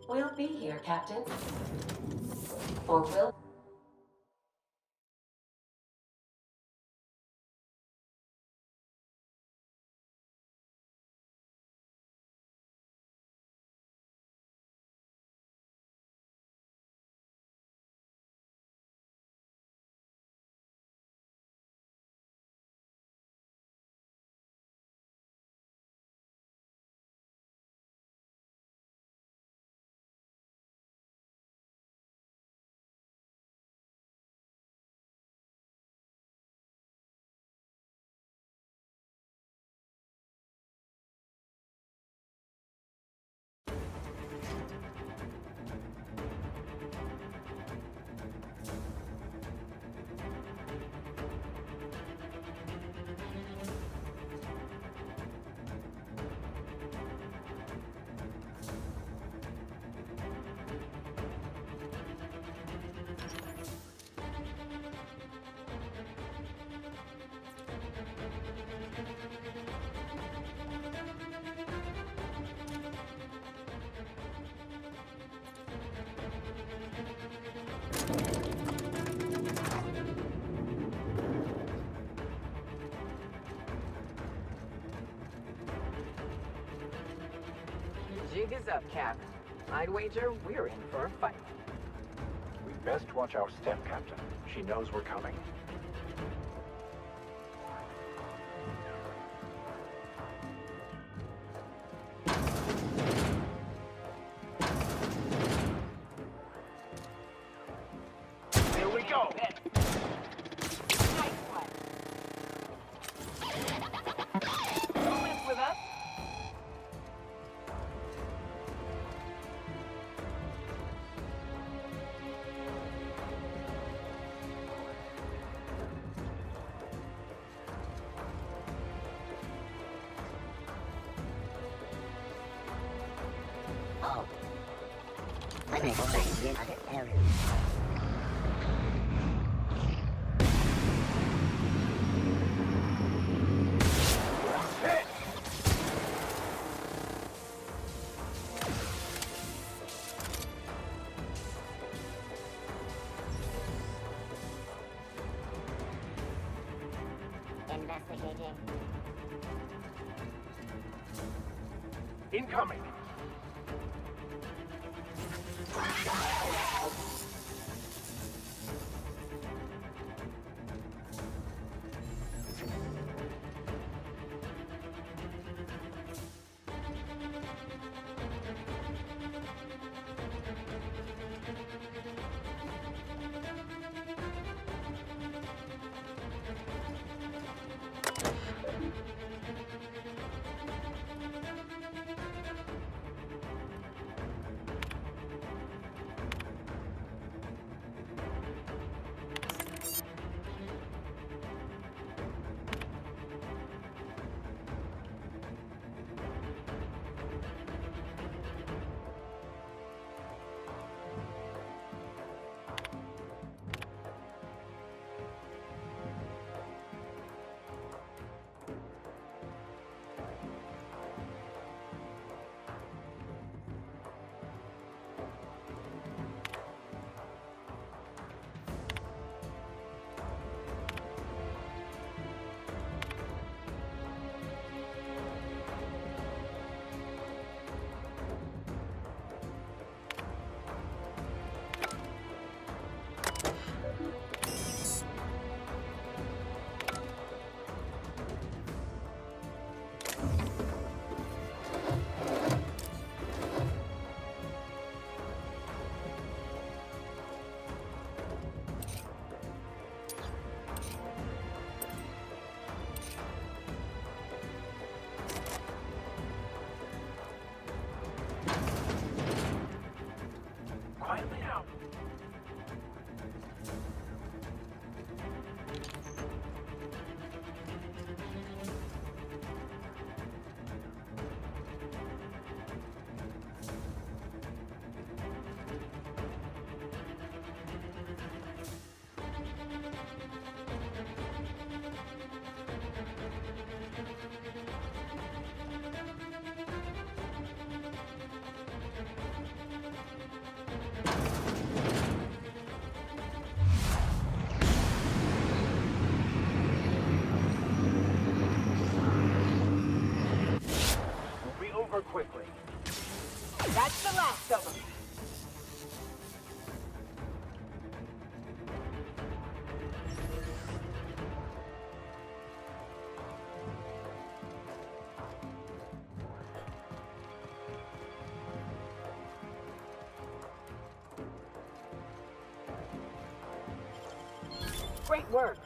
We'll be here, Captain. Or will... Jig is up, Cap. I'd wager we're in for a fight. We'd best watch our step, Captain. She knows we're coming. Here we go! Nice one. Don't mess with us. Oh. I think we'll get area. Investigating. Incoming! quickly. That's the last of them. Great work.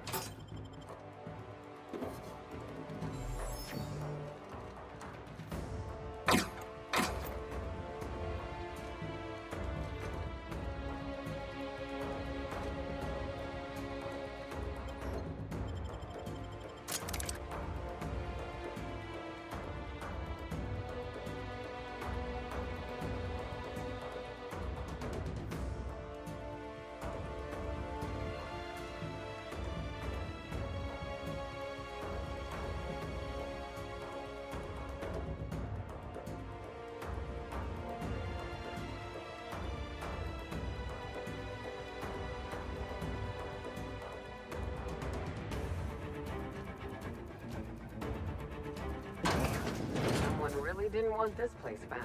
Someone really didn't want this place found.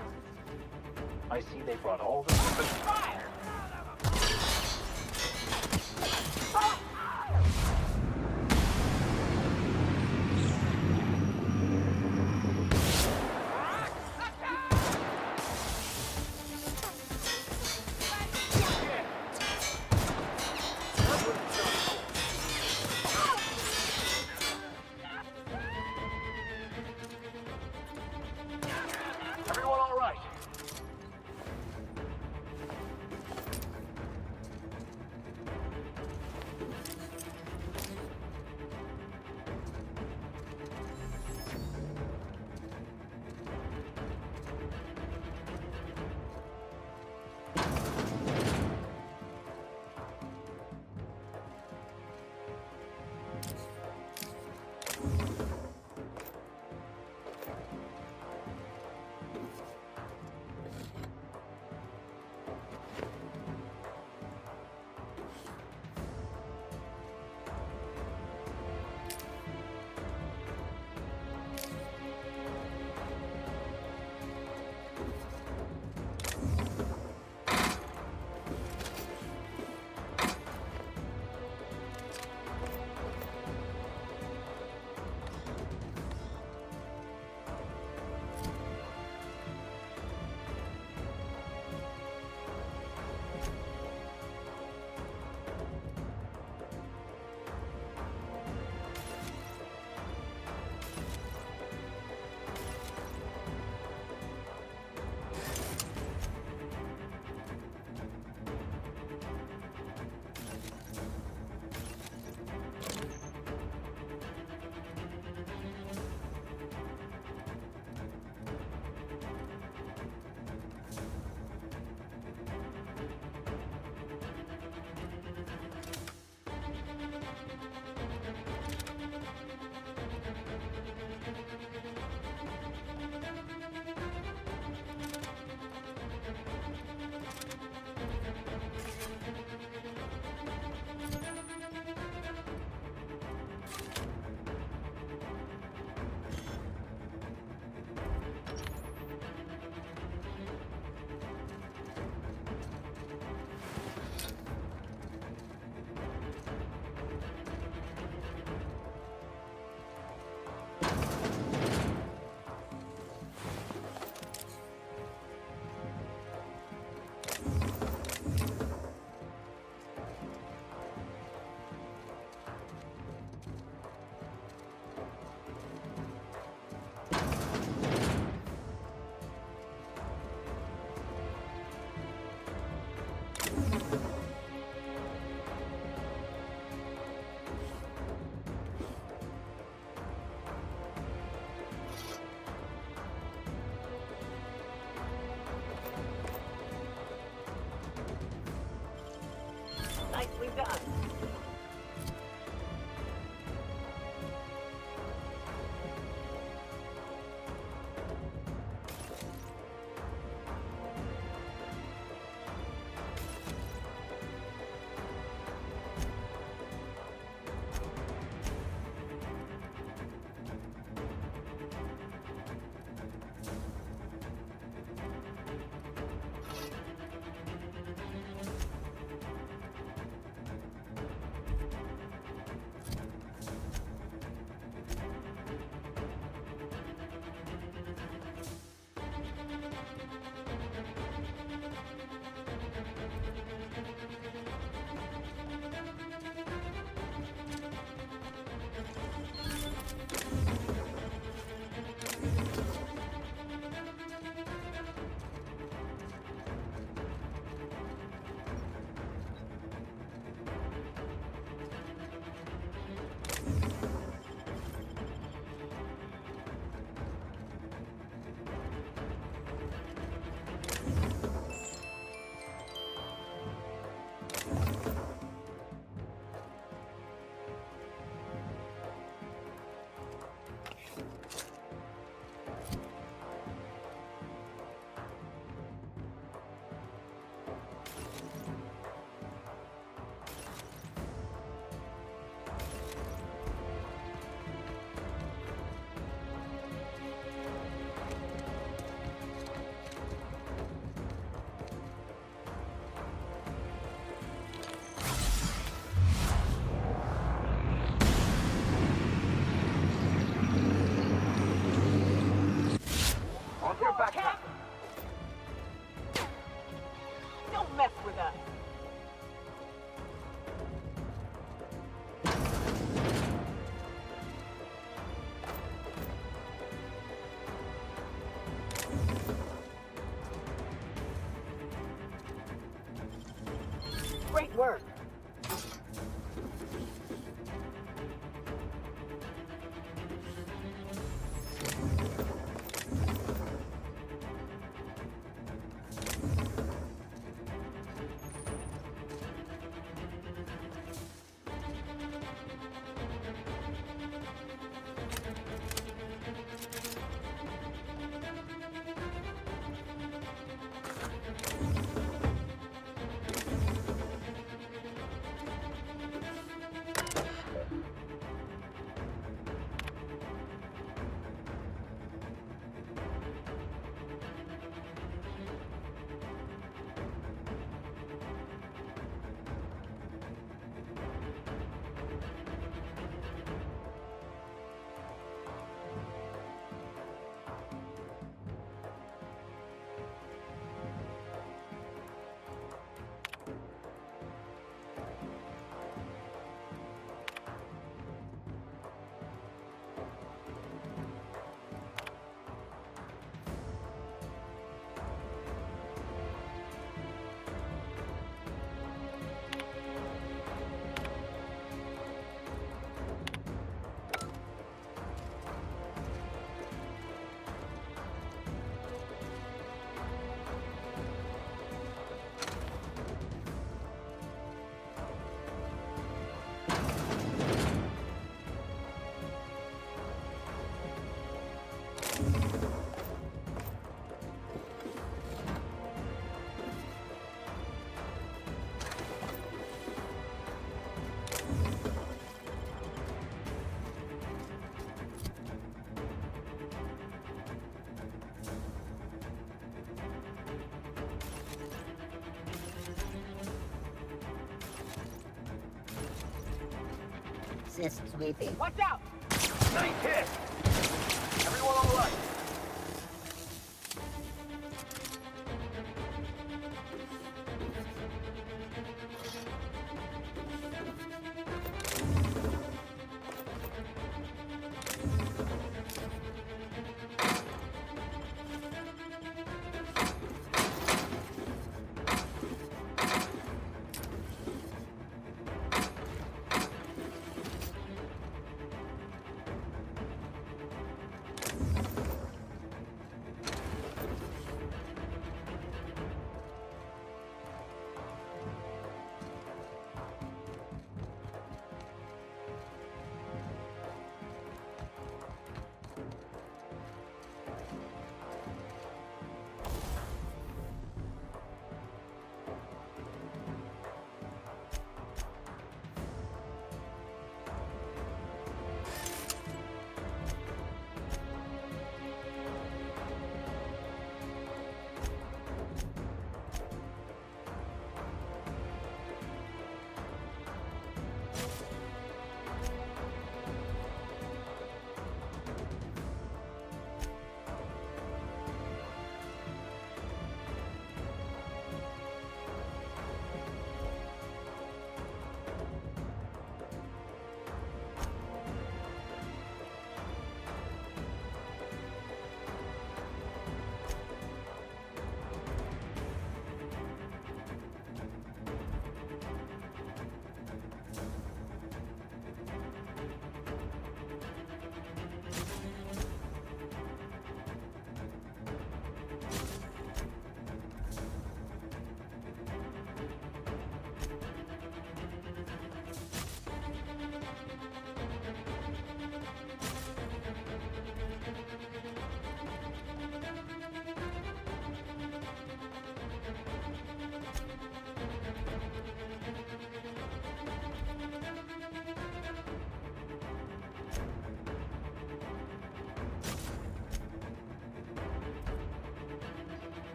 I see they brought all the... Fire! Everyone all right? Nicely done. this sweeping. Watch out! Nice hit! Everyone all right?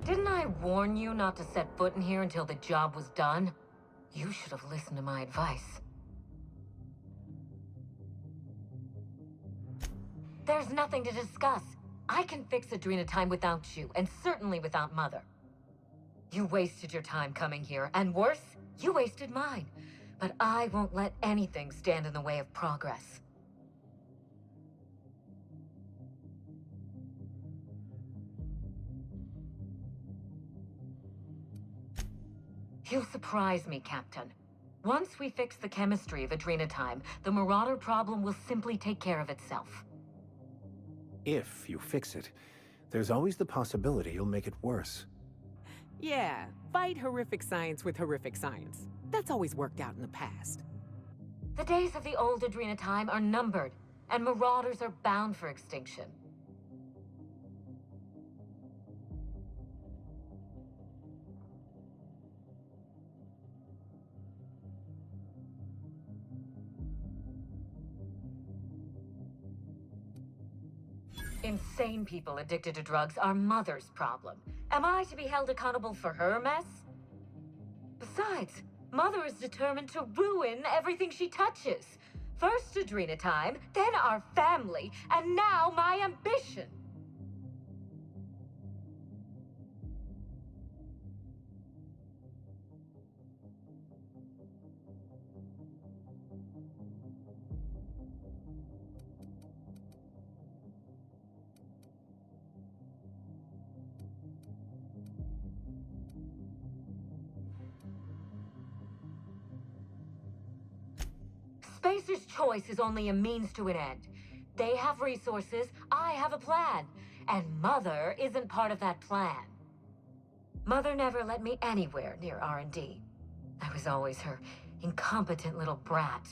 Didn't I warn you not to set foot in here until the job was done? You should have listened to my advice. There's nothing to discuss. I can fix Adrena time without you, and certainly without Mother. You wasted your time coming here, and worse, you wasted mine. But I won't let anything stand in the way of progress. You'll surprise me, Captain. Once we fix the chemistry of Adrena time, the Marauder problem will simply take care of itself. If you fix it, there's always the possibility you'll make it worse. Yeah, fight horrific science with horrific science. That's always worked out in the past. The days of the old Adrena time are numbered, and Marauders are bound for extinction. Insane people addicted to drugs are Mother's problem. Am I to be held accountable for her mess? Besides, Mother is determined to ruin everything she touches. First Adrena time, then our family, and now my ambition. Spacer's choice is only a means to an end. They have resources, I have a plan. And Mother isn't part of that plan. Mother never let me anywhere near R&D. I was always her incompetent little brat.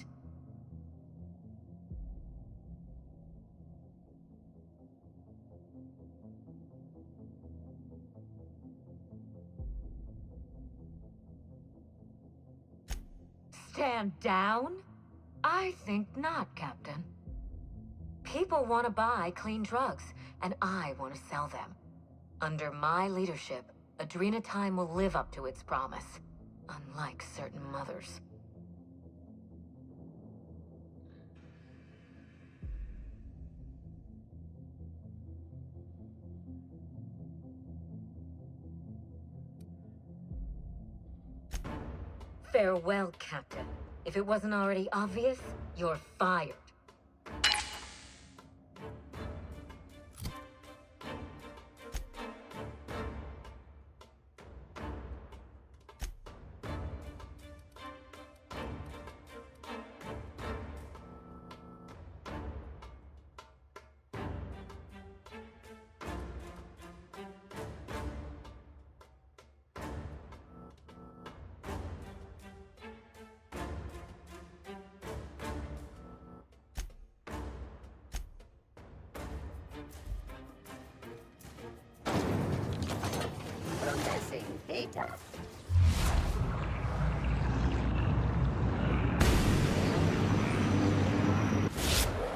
Stand down? I think not, Captain. People want to buy clean drugs, and I want to sell them. Under my leadership, Adrena Time will live up to its promise, unlike certain mothers. Farewell, Captain. If it wasn't already obvious, you're fired. Processing data.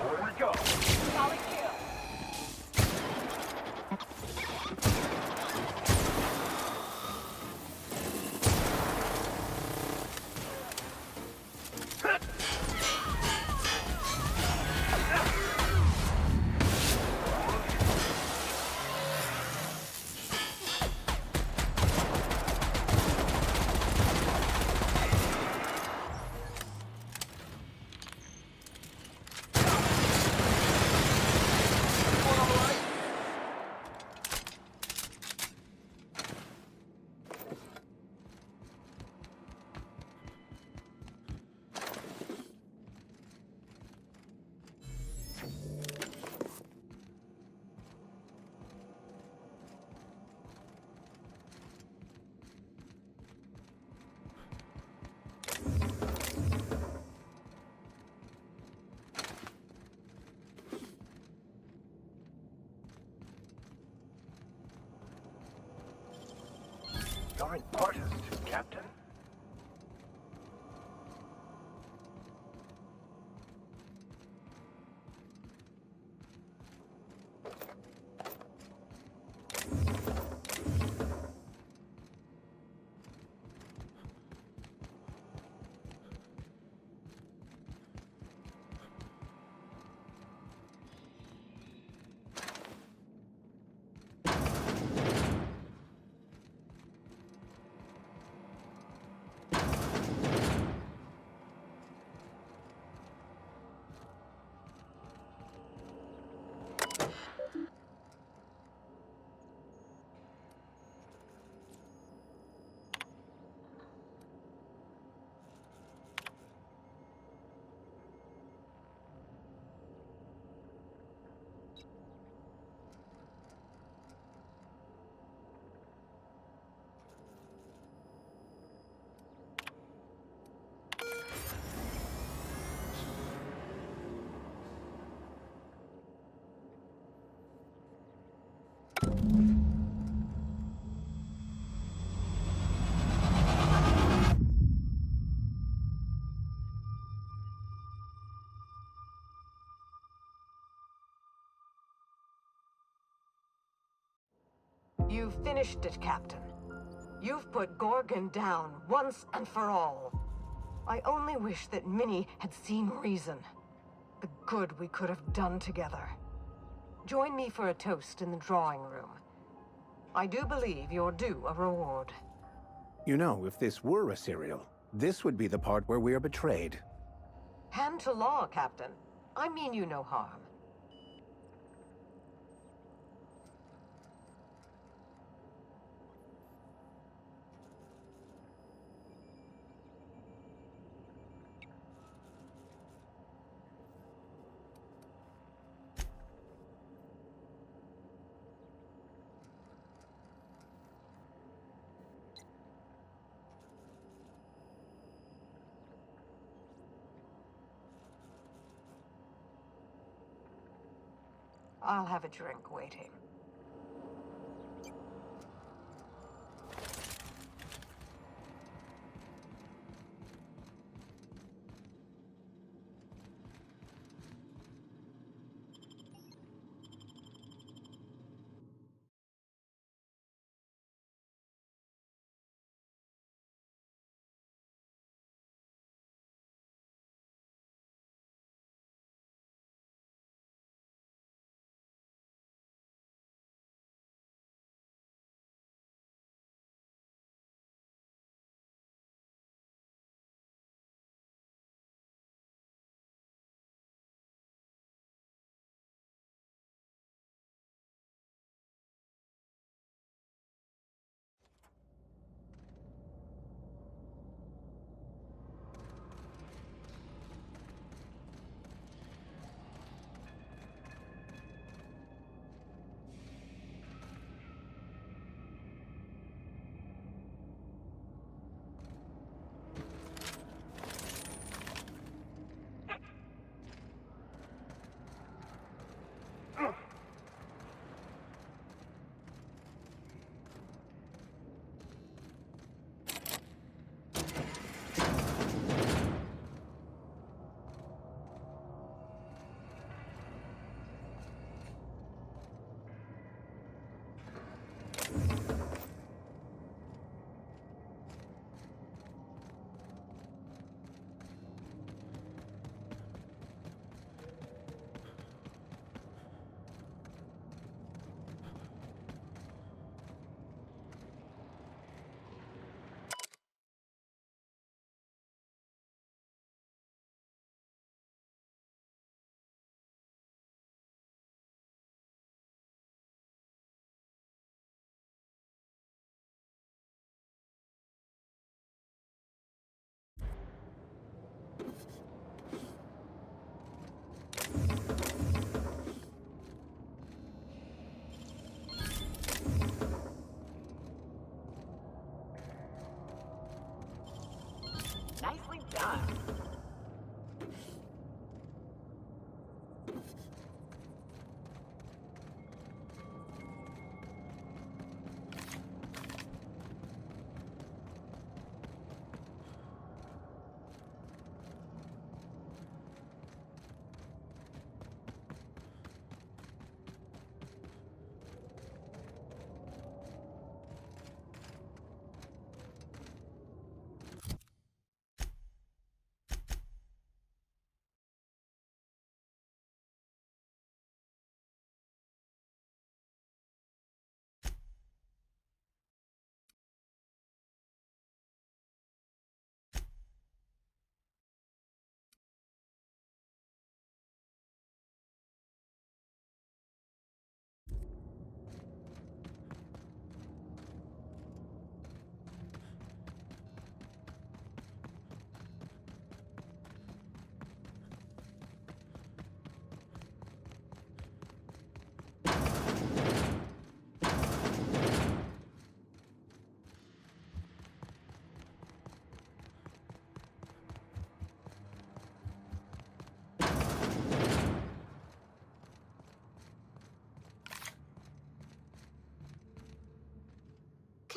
Here we go. Solid kill. You're an artist, Captain. You've finished it, Captain. You've put Gorgon down once and for all. I only wish that Minnie had seen reason. The good we could have done together. Join me for a toast in the drawing room. I do believe you're due a reward. You know, if this were a serial, this would be the part where we are betrayed. Hand to law, Captain. I mean you no harm. I'll have a drink waiting.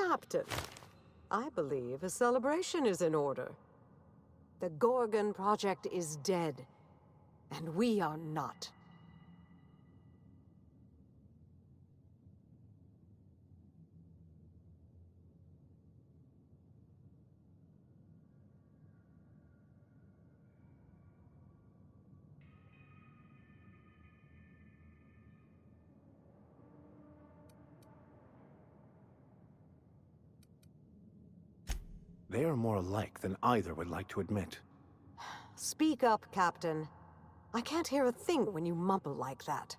Captain, I believe a celebration is in order. The Gorgon project is dead, and we are not. They are more alike than either would like to admit. Speak up, Captain. I can't hear a thing when you mumble like that.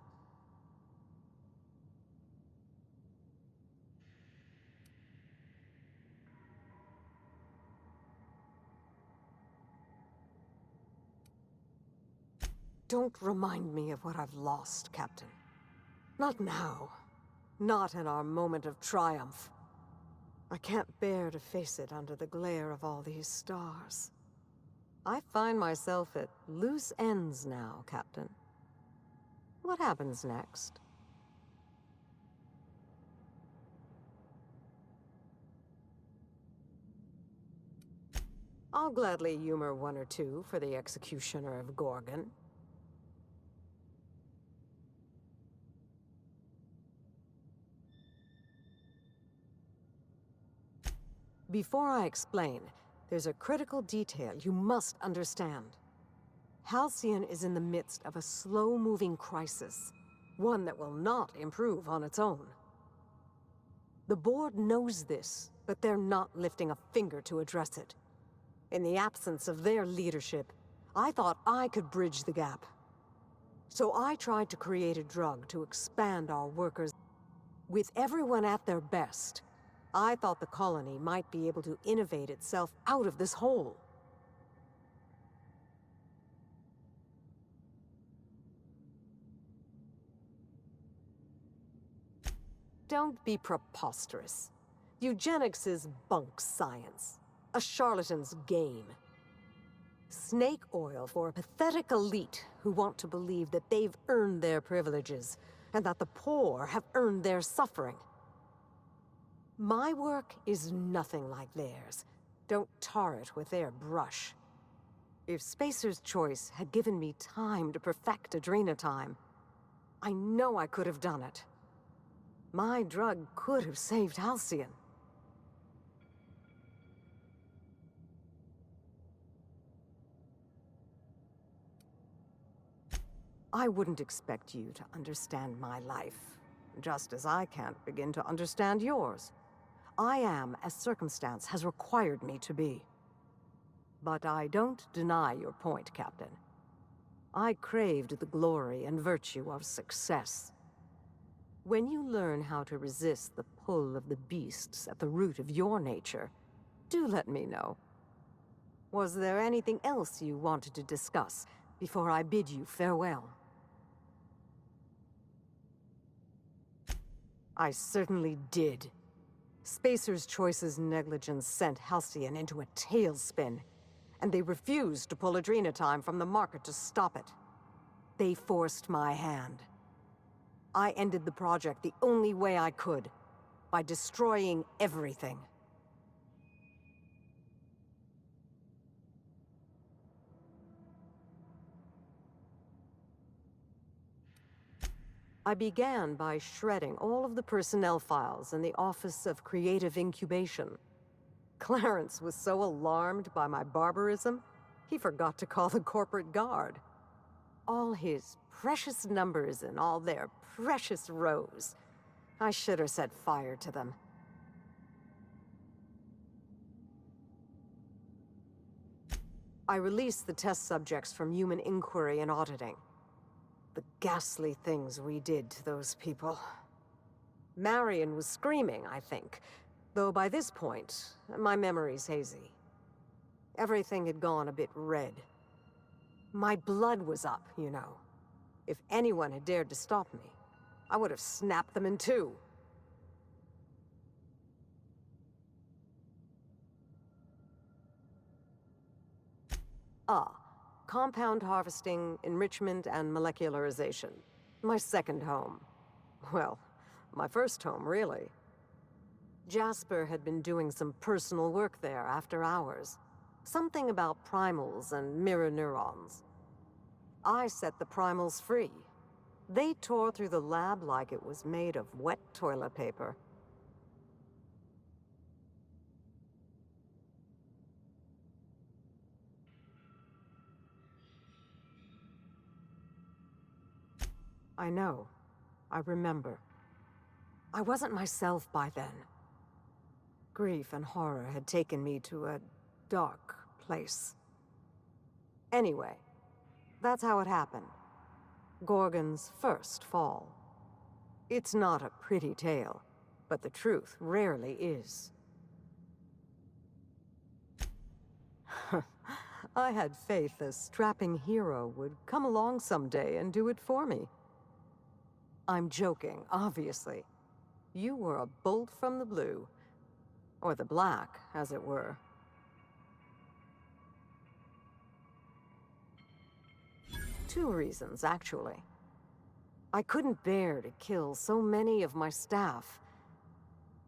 Don't remind me of what I've lost, Captain. Not now. Not in our moment of triumph. I can't bear to face it under the glare of all these stars. I find myself at loose ends now, Captain. What happens next? I'll gladly humor one or two for the executioner of Gorgon. Before I explain, there's a critical detail you must understand. Halcyon is in the midst of a slow-moving crisis, one that will not improve on its own. The board knows this, but they're not lifting a finger to address it. In the absence of their leadership, I thought I could bridge the gap. So I tried to create a drug to expand our workers. With everyone at their best, I thought the colony might be able to innovate itself out of this hole. Don't be preposterous. Eugenics is bunk science, a charlatan's game. Snake oil for a pathetic elite who want to believe that they've earned their privileges and that the poor have earned their suffering. My work is nothing like theirs. Don't tar it with their brush. If Spacer's Choice had given me time to perfect Adrenatime, I know I could have done it. My drug could have saved Halcyon. I wouldn't expect you to understand my life, just as I can't begin to understand yours. I am as circumstance has required me to be. But I don't deny your point, Captain. I craved the glory and virtue of success. When you learn how to resist the pull of the beasts at the root of your nature, do let me know. Was there anything else you wanted to discuss before I bid you farewell? I certainly did. Spacer's Choice's negligence sent Halcyon into a tailspin, and they refused to pull Adrenatime from the market to stop it. They forced my hand. I ended the project the only way I could, by destroying everything. I began by shredding all of the personnel files in the Office of Creative Incubation. Clarence was so alarmed by my barbarism, he forgot to call the corporate guard. All his precious numbers and all their precious rows. I should have set fire to them. I released the test subjects from human inquiry and auditing. The ghastly things we did to those people. Marion was screaming, I think, though by this point, my memory's hazy. Everything had gone a bit red. My blood was up, you know. If anyone had dared to stop me, I would have snapped them in two. Compound harvesting, enrichment, and molecularization. My second home. Well, my first home, really. Jasper had been doing some personal work there after hours. Something about primals and mirror neurons. I set the primals free. They tore through the lab like it was made of wet toilet paper. I know. I remember. I wasn't myself by then. Grief and horror had taken me to a dark place. Anyway, that's how it happened. Gorgon's first fall. It's not a pretty tale, but the truth rarely is. I had faith a strapping hero would come along someday and do it for me. I'm joking, obviously. You were a bolt from the blue. Or the black, as it were. Two reasons, actually. I couldn't bear to kill so many of my staff,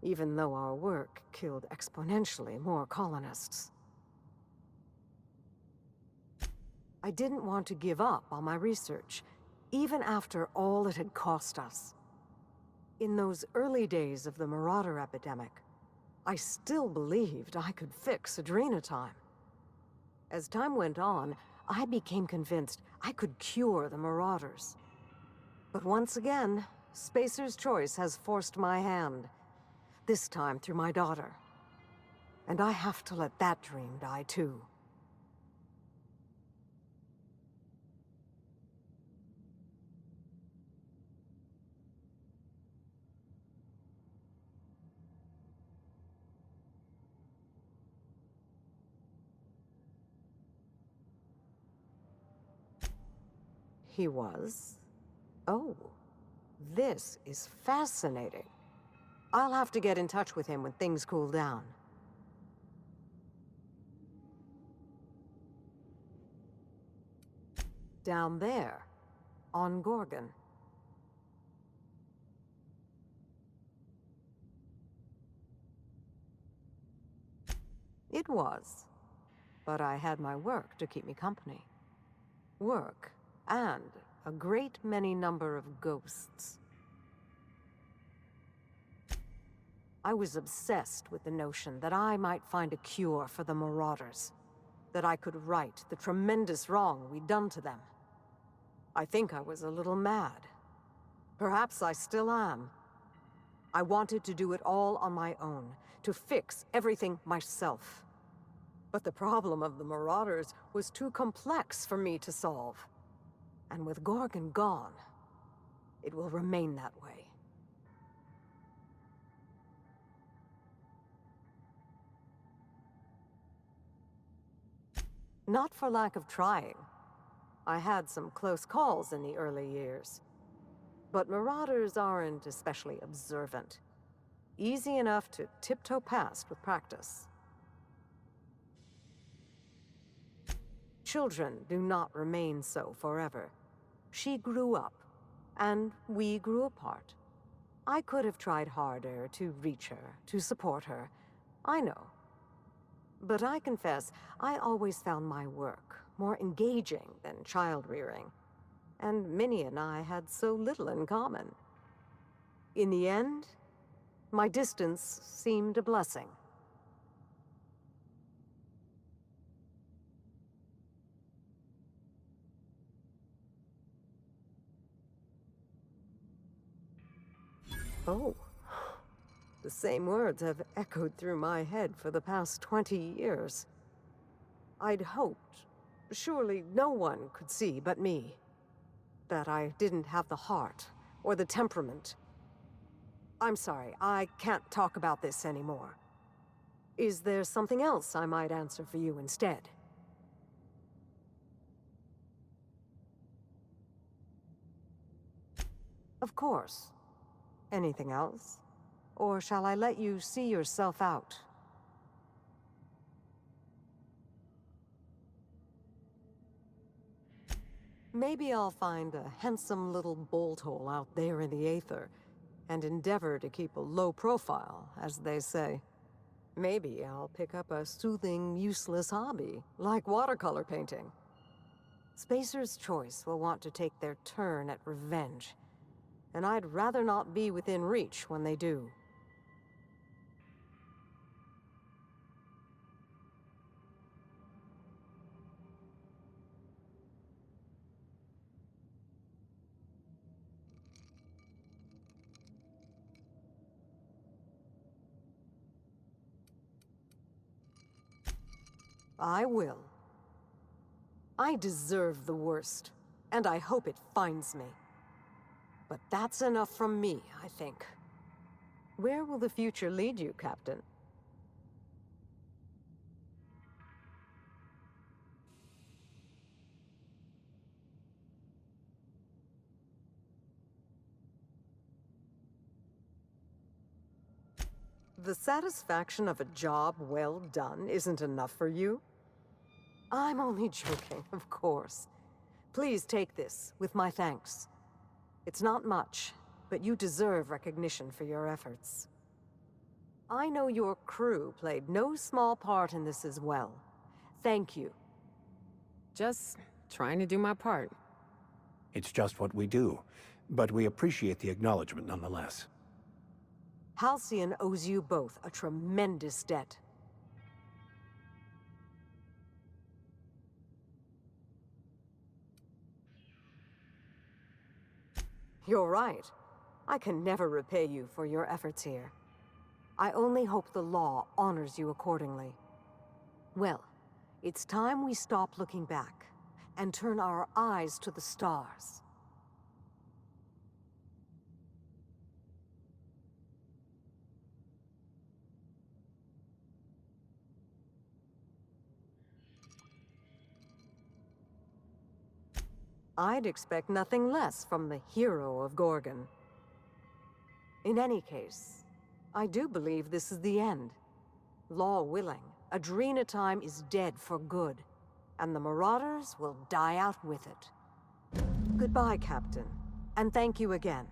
even though our work killed exponentially more colonists. I didn't want to give up on my research, even after all it had cost us. In those early days of the Marauder epidemic, I still believed I could fix Adrenatime. As time went on, I became convinced I could cure the Marauders. But once again, Spacer's choice has forced my hand. This time through my daughter. And I have to let that dream die too. He was? Oh, this is fascinating. I'll have to get in touch with him when things cool down. Down there, on Gorgon. It was, but I had my work to keep me company. Work. And a great many number of ghosts. I was obsessed with the notion that I might find a cure for the Marauders. That I could right the tremendous wrong we'd done to them. I think I was a little mad. Perhaps I still am. I wanted to do it all on my own, to fix everything myself. But the problem of the Marauders was too complex for me to solve. And with Gorgon gone, it will remain that way. Not for lack of trying. I had some close calls in the early years. But Marauders aren't especially observant. Easy enough to tiptoe past with practice. Children do not remain so forever. She grew up, and we grew apart. I could have tried harder to reach her, to support her. I know. But I confess, I always found my work more engaging than child-rearing. And Minnie and I had so little in common. In the end, my distance seemed a blessing. Oh, the same words have echoed through my head for the past 20 years. I'd hoped, surely no one could see but me, that I didn't have the heart or the temperament. I'm sorry, I can't talk about this anymore. Is there something else I might answer for you instead? Of course. Anything else? Or shall I let you see yourself out? Maybe I'll find a handsome little bolt hole out there in the aether, and endeavor to keep a low profile, as they say. Maybe I'll pick up a soothing, useless hobby, like watercolor painting. Spacer's Choice will want to take their turn at revenge, and I'd rather not be within reach when they do. I will. I deserve the worst, and I hope it finds me. But that's enough from me, I think. Where will the future lead you, Captain? The satisfaction of a job well done isn't enough for you? I'm only joking, of course. Please take this, with my thanks. It's not much, but you deserve recognition for your efforts. I know your crew played no small part in this as well. Thank you. Just trying to do my part. It's just what we do, but we appreciate the acknowledgement nonetheless. Halcyon owes you both a tremendous debt. You're right. I can never repay you for your efforts here. I only hope the law honors you accordingly. Well, it's time we stop looking back and turn our eyes to the stars. I'd expect nothing less from the hero of Gorgon. In any case, I do believe this is the end. Law willing, Adrena time is dead for good, and the Marauders will die out with it. Goodbye, Captain, and thank you again.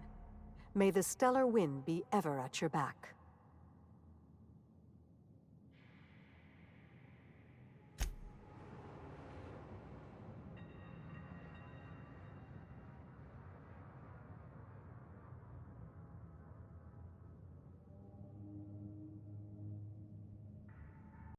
May the stellar wind be ever at your back.